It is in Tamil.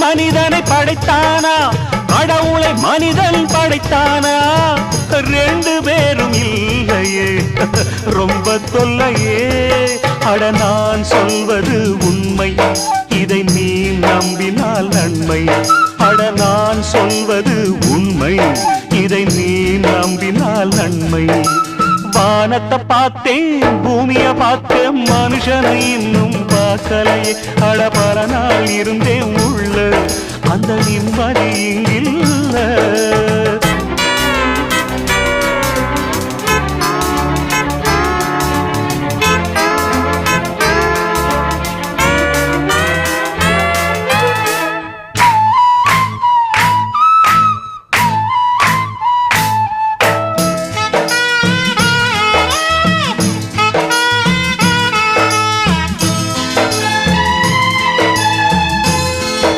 மனிதனை படைத்தானா கடவுளை மனிதன் படைத்தானா ரெண்டு பேரும் இல்லையே ரொம்ப தொல்லையே அட நான் சொல்வது உண்மை இதை நீ நம்பினால் நன்மை அட நான் சொல்வது உண்மை இதை நீ நம்பினால் நன்மை வானத்தை பார்த்தேன் பூமிய பார்த்தேன் மனுஷனை இன்னும் பார்க்கலையே அட பல நாள் இருந்தேன் உள்ள அந்த நிம்மதி இங்கில்ல